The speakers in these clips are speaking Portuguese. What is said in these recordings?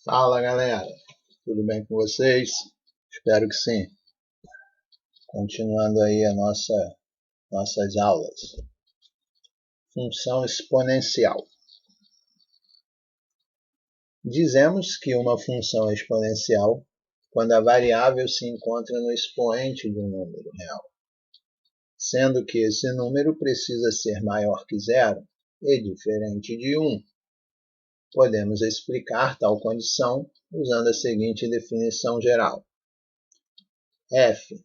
Fala galera, tudo bem com vocês? Espero que sim. Continuando aí nossas aulas. Função exponencial. Dizemos que uma função é exponencial quando a variável se encontra no expoente de um número real, sendo que esse número precisa ser maior que zero e diferente de 1. Podemos explicar tal condição usando a seguinte definição geral. F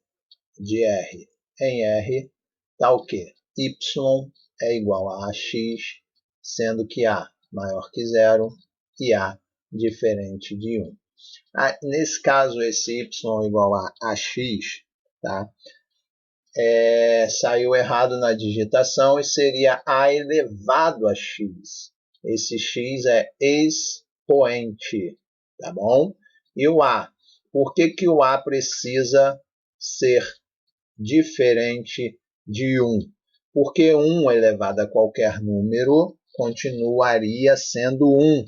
de R em R, tal que y é igual a x, sendo que a maior que zero e a diferente de 1. Nesse caso, esse y igual a ax, tá? Saiu errado na digitação e seria a elevado a x. Esse x é expoente, tá bom? E o a? Por que o a precisa ser diferente de 1? Porque 1 elevado a qualquer número continuaria sendo 1.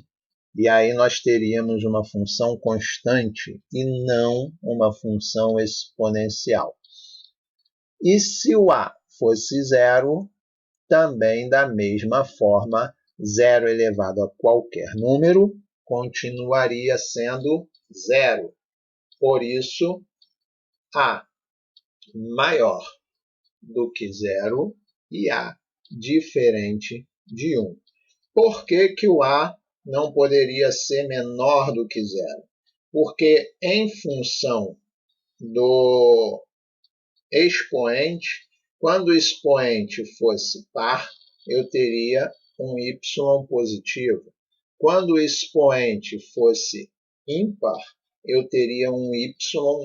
E aí nós teríamos uma função constante e não uma função exponencial. E se o a fosse zero, também da mesma forma, 0 elevado a qualquer número continuaria sendo zero. Por isso, a maior do que zero e a diferente de 1. Por que o a não poderia ser menor do que zero? Porque em função do expoente, quando o expoente fosse par, eu teria um y positivo. Quando o expoente fosse ímpar, eu teria um y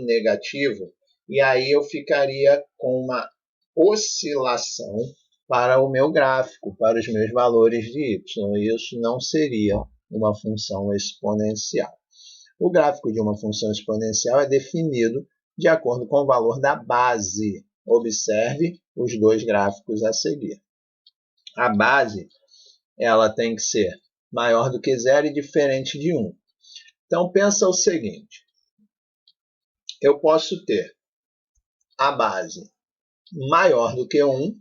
negativo. E aí eu ficaria com uma oscilação para o meu gráfico, para os meus valores de y. Isso não seria uma função exponencial. O gráfico de uma função exponencial é definido de acordo com o valor da base. Observe os dois gráficos a seguir. A base ela tem que ser maior do que zero e diferente de 1. Então, pensa o seguinte. Eu posso ter a base maior do que 1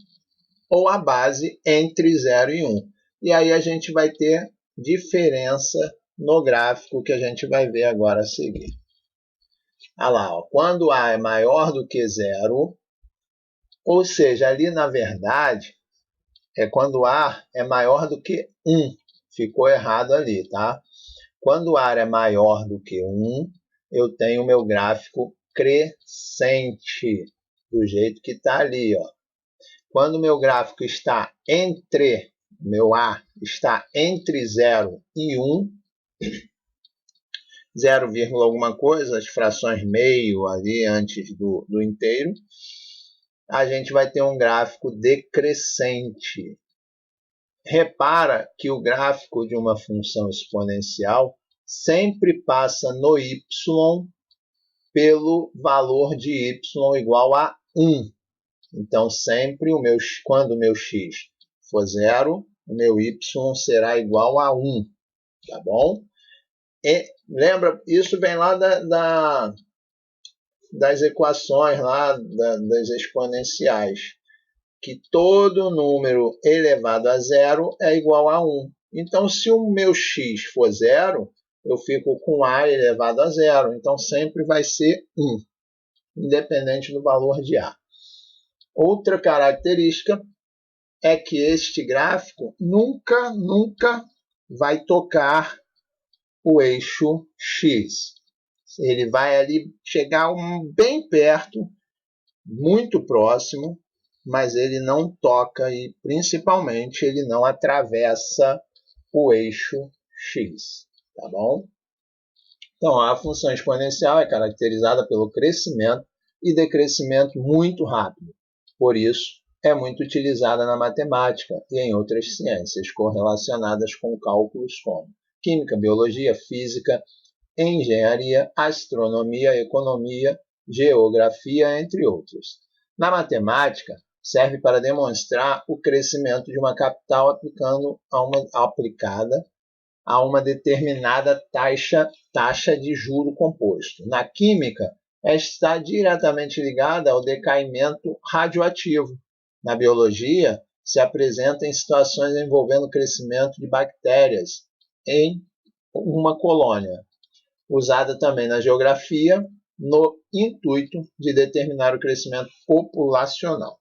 ou a base entre 0 e 1. E aí a gente vai ter diferença no gráfico que a gente vai ver agora a seguir. Olha lá, ó, quando a é maior do que 0, ou seja, ali na verdade é quando a é maior do que 1. Ficou errado ali, tá? Quando a é maior do que 1, eu tenho o meu gráfico crescente, do jeito que está ali, ó. Quando o meu gráfico está meu A está entre 0 e 1, 0, alguma coisa, as frações meio ali antes do inteiro, a gente vai ter um gráfico decrescente. Repara que o gráfico de uma função exponencial sempre passa no y pelo valor de y igual a 1. Então, sempre quando o meu x for 0, o meu y será igual a 1. Tá bom? E lembra, isso vem lá das equações, lá das exponenciais, que todo número elevado a 0 é igual a 1. Então, se o meu x for 0, eu fico com a elevado a 0. Então, sempre vai ser 1, independente do valor de a. Outra característica é que este gráfico nunca vai tocar o eixo x. Ele vai ali chegar bem perto, muito próximo, mas ele não toca e, principalmente, ele não atravessa o eixo x. Tá bom? Então, a função exponencial é caracterizada pelo crescimento e decrescimento muito rápido. Por isso, é muito utilizada na matemática e em outras ciências correlacionadas com cálculos como química, biologia, física, engenharia, astronomia, economia, geografia, entre outros. Na matemática, serve para demonstrar o crescimento de uma capital aplicada a uma determinada taxa de juro composto. Na química, está diretamente ligada ao decaimento radioativo. Na biologia, se apresenta em situações envolvendo o crescimento de bactérias em uma colônia. Usada também na geografia, no intuito de determinar o crescimento populacional.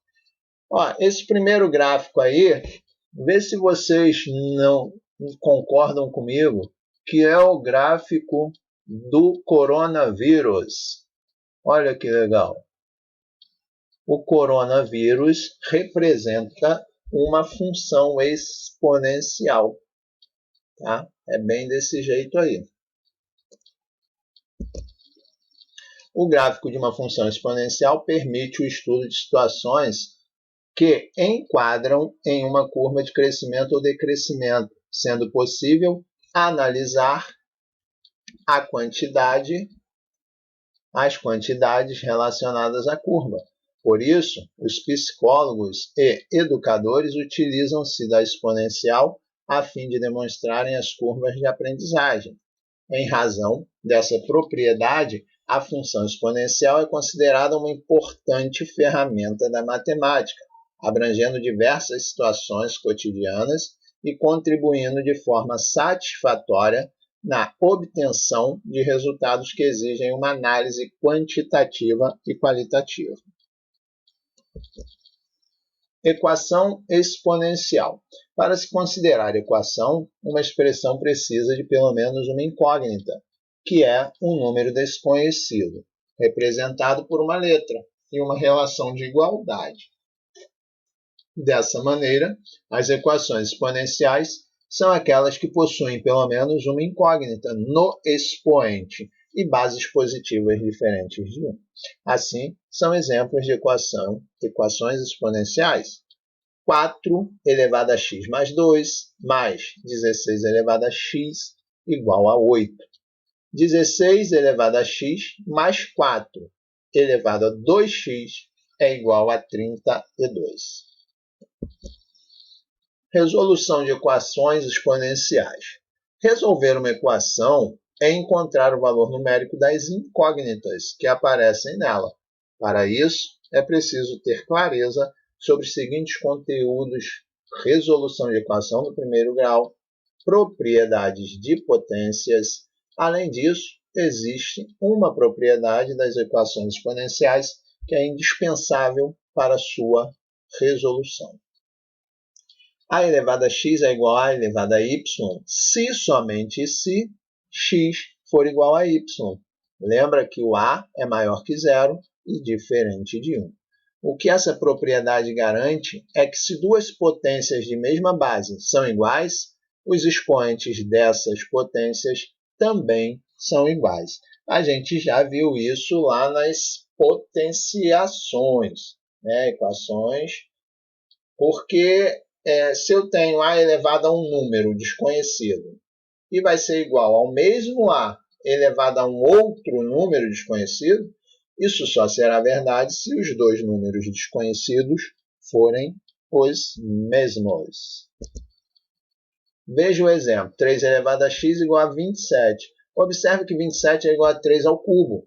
Ó, esse primeiro gráfico aí, vê se vocês não concordam comigo, que é o gráfico do coronavírus. Olha que legal. O coronavírus representa uma função exponencial. Tá? É bem desse jeito aí. O gráfico de uma função exponencial permite o estudo de situações que enquadram em uma curva de crescimento ou decrescimento, sendo possível analisar as quantidades relacionadas à curva. Por isso, os psicólogos e educadores utilizam-se da exponencial a fim de demonstrarem as curvas de aprendizagem. Em razão dessa propriedade, a função exponencial é considerada uma importante ferramenta da matemática, abrangendo diversas situações cotidianas e contribuindo de forma satisfatória na obtenção de resultados que exigem uma análise quantitativa e qualitativa. Equação exponencial. Para se considerar equação, uma expressão precisa de pelo menos uma incógnita, que é um número desconhecido, representado por uma letra e uma relação de igualdade. Dessa maneira, as equações exponenciais são aquelas que possuem pelo menos uma incógnita no expoente e bases positivas diferentes de 1. Assim, são exemplos de equações exponenciais. 4 elevado a x mais 2 mais 16 elevado a x igual a 8. 16 elevado a x mais 4 elevado a 2x é igual a 32. Resolução de equações exponenciais. Resolver uma equação é encontrar o valor numérico das incógnitas que aparecem nela. Para isso, é preciso ter clareza sobre os seguintes conteúdos: resolução de equação do primeiro grau, propriedades de potências. Além disso, existe uma propriedade das equações exponenciais que é indispensável para sua resolução. A elevado a x é igual a A elevado a y, se somente se x for igual a y. Lembra que o A é maior que zero e diferente de 1. O que essa propriedade garante é que se duas potências de mesma base são iguais, os expoentes dessas potências também são iguais. A gente já viu isso lá nas potenciações, né? Equações, porque se eu tenho A elevado a um número desconhecido e vai ser igual ao mesmo A elevado a um outro número desconhecido, isso só será verdade se os dois números desconhecidos forem os mesmos. Veja o exemplo. 3 elevado a x igual a 27. Observe que 27 é igual a 3 ao cubo.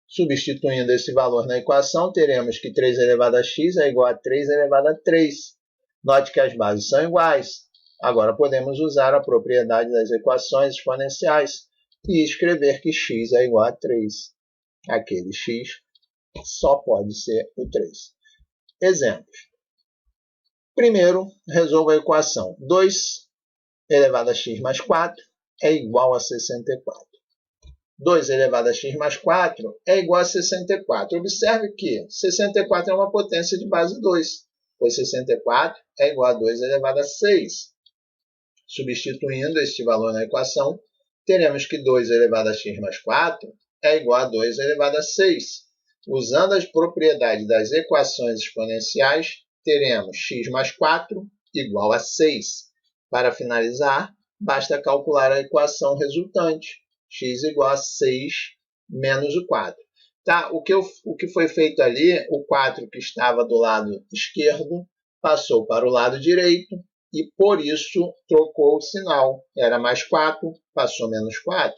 Substituindo esse valor na equação, teremos que 3 elevado a x é igual a 3 elevado a 3. Note que as bases são iguais. Agora podemos usar a propriedade das equações exponenciais e escrever que x é igual a 3. Aquele x só pode ser o 3. Exemplos. Primeiro, resolva a equação. 2 elevado a x mais 4 é igual a 64. 2 elevado a x mais 4 é igual a 64. Observe que 64 é uma potência de base 2, pois 64 é igual a 2 elevado a 6. Substituindo este valor na equação, teremos que 2 elevado a x mais 4 é igual a 2 elevado a 6. Usando as propriedades das equações exponenciais, teremos x mais 4 igual a 6. Para finalizar, basta calcular a equação resultante, x igual a 6 menos o 4. Tá? O que foi feito ali, o 4 que estava do lado esquerdo passou para o lado direito e por isso trocou o sinal. Era mais 4, passou menos 4.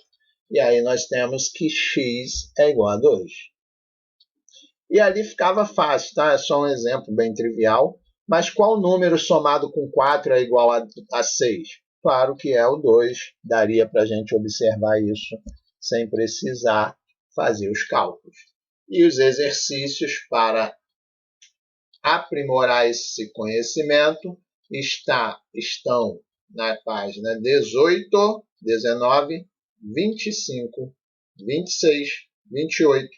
E aí nós temos que x é igual a 2. E ali ficava fácil, tá? É só um exemplo bem trivial. Mas qual número somado com 4 é igual a 6? Claro que é o 2. Daria para a gente observar isso sem precisar fazer os cálculos. E os exercícios para aprimorar esse conhecimento estão na página 18, 19, 25, 26, 28,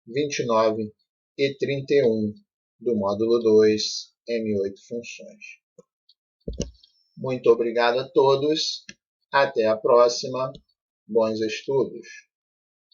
29 e 31 do módulo 2, M8 Funções. Muito obrigado a todos. Até a próxima. Bons estudos.